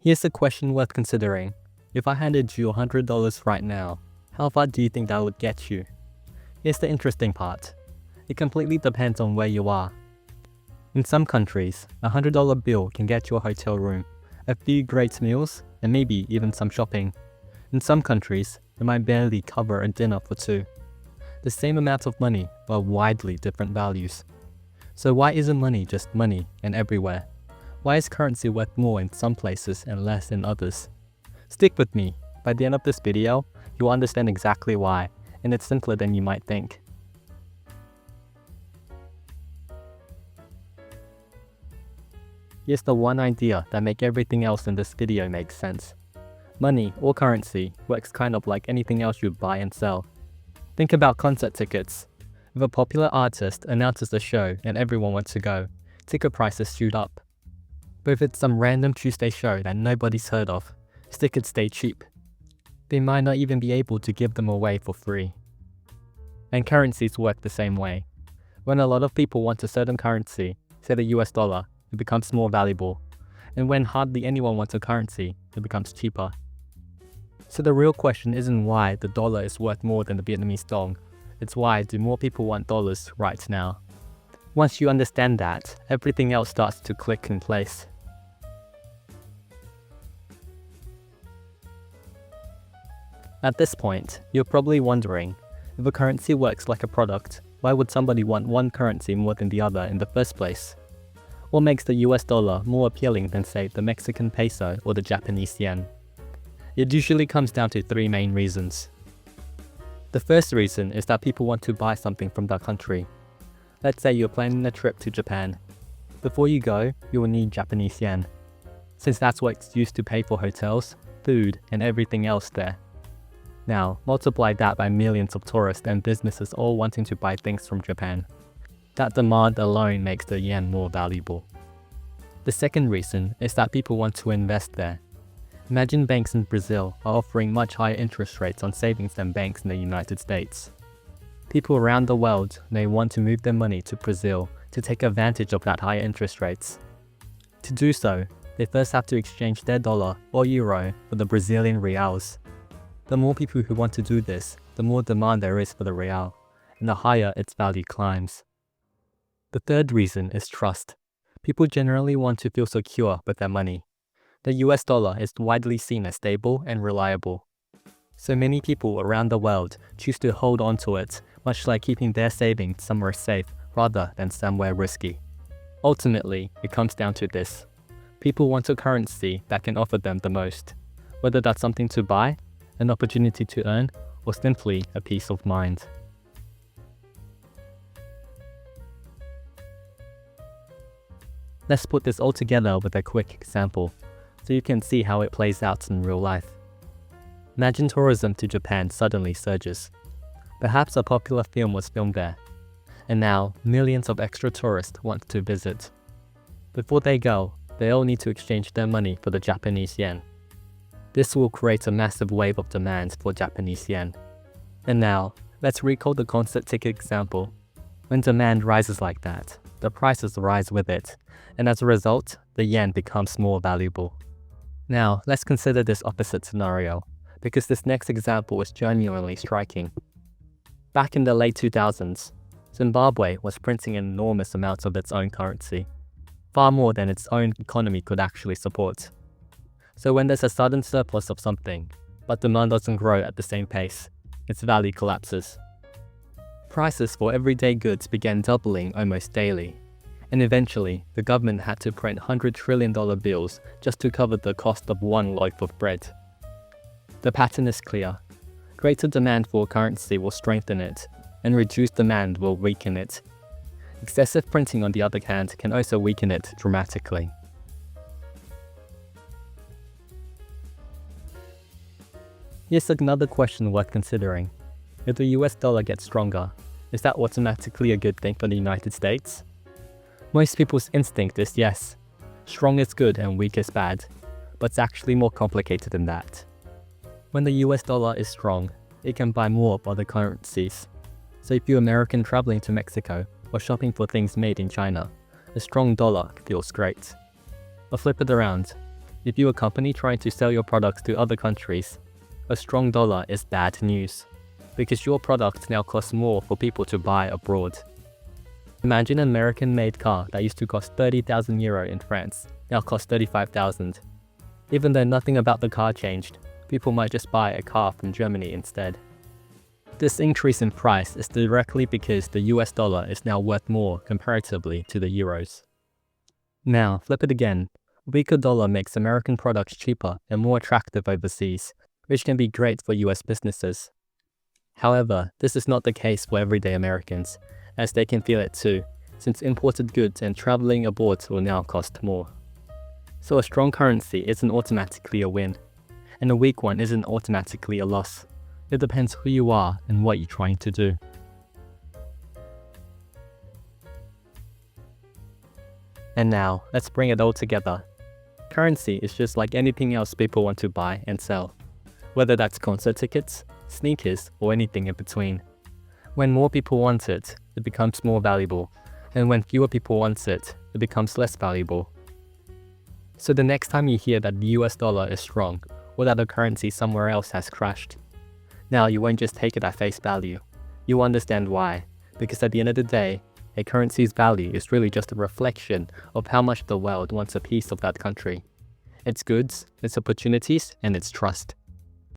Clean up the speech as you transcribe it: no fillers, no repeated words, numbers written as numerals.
Here's a question worth considering. If I handed you $100 right now, how far do you think that would get you? Here's the interesting part. It completely depends on where you are. In some countries, a $100 bill can get you a hotel room, a few great meals, and maybe even some shopping. In some countries, it might barely cover a dinner for two. The same amount of money, but widely different values. So why isn't money just money and everywhere? Why is currency worth more in some places and less in others? Stick with me. By the end of this video, you'll understand exactly why, and it's simpler than you might think. Here's the one idea that makes everything else in this video make sense. Money, or currency, works kind of like anything else you buy and sell. Think about concert tickets. If a popular artist announces a show and everyone wants to go, ticket prices shoot up. But if it's some random Tuesday show that nobody's heard of, tickets stay cheap. They might not even be able to give them away for free. And currencies work the same way. When a lot of people want a certain currency, say the US dollar, it becomes more valuable. And when hardly anyone wants a currency, it becomes cheaper. So the real question isn't why the dollar is worth more than the Vietnamese dong, it's why do more people want dollars right now. Once you understand that, everything else starts to click in place. At this point, you're probably wondering, if a currency works like a product, why would somebody want one currency more than the other in the first place? What makes the US dollar more appealing than, say, the Mexican peso or the Japanese yen? It usually comes down to three main reasons. The first reason is that people want to buy something from that country. Let's say you're planning a trip to Japan. Before you go, you will need Japanese yen, since that's what's used to pay for hotels, food, and everything else there. Now, multiply that by millions of tourists and businesses all wanting to buy things from Japan. That demand alone makes the yen more valuable. The second reason is that people want to invest there. Imagine banks in Brazil are offering much higher interest rates on savings than banks in the United States. People around the world may want to move their money to Brazil to take advantage of that higher interest rates. To do so, they first have to exchange their dollar or euro for the Brazilian reals. The more people who want to do this, the more demand there is for the real, and the higher its value climbs. The third reason is trust. People generally want to feel secure with their money. The US dollar is widely seen as stable and reliable. So many people around the world choose to hold on to it, much like keeping their savings somewhere safe rather than somewhere risky. Ultimately, it comes down to this. People want a currency that can offer them the most, whether that's something to buy, an opportunity to earn, or simply a peace of mind. Let's put this all together with a quick example, so you can see how it plays out in real life. Imagine tourism to Japan suddenly surges. Perhaps a popular film was filmed there, and now millions of extra tourists want to visit. Before they go, they all need to exchange their money for the Japanese yen. This will create a massive wave of demand for Japanese yen. And now, let's recall the concert ticket example. When demand rises like that, the prices rise with it, and as a result, the yen becomes more valuable. Now, let's consider this opposite scenario, because this next example is genuinely striking. Back in the late 2000s, Zimbabwe was printing enormous amounts of its own currency, far more than its own economy could actually support. So when there's a sudden surplus of something, but demand doesn't grow at the same pace, its value collapses. Prices for everyday goods began doubling almost daily, and eventually the government had to print $100 trillion bills just to cover the cost of one loaf of bread. The pattern is clear. Greater demand for a currency will strengthen it, and reduced demand will weaken it. Excessive printing, on the other hand, can also weaken it dramatically. Here's another question worth considering. If the US dollar gets stronger, is that automatically a good thing for the United States? Most people's instinct is yes. Strong is good and weak is bad, but it's actually more complicated than that. When the US dollar is strong, it can buy more of other currencies. So if you're American traveling to Mexico or shopping for things made in China, a strong dollar feels great. But flip it around. If you're a company trying to sell your products to other countries, a strong dollar is bad news, because your product now costs more for people to buy abroad. Imagine an American-made car that used to cost 30,000 euro in France, now costs 35,000. Even though nothing about the car changed, people might just buy a car from Germany instead. This increase in price is directly because the US dollar is now worth more comparatively to the euros. Now, flip it again. A weaker dollar makes American products cheaper and more attractive overseas, which can be great for US businesses. However, this is not the case for everyday Americans, as they can feel it too, since imported goods and traveling abroad will now cost more. So a strong currency isn't automatically a win, and a weak one isn't automatically a loss. It depends who you are and what you're trying to do. And now, let's bring it all together. Currency is just like anything else people want to buy and sell, whether that's concert tickets, sneakers, or anything in between. When more people want it, it becomes more valuable, and when fewer people want it, it becomes less valuable. So the next time you hear that the US dollar is strong, or that a currency somewhere else has crashed, now you won't just take it at face value. You'll understand why, because at the end of the day, a currency's value is really just a reflection of how much the world wants a piece of that country. Its goods, its opportunities, and its trust.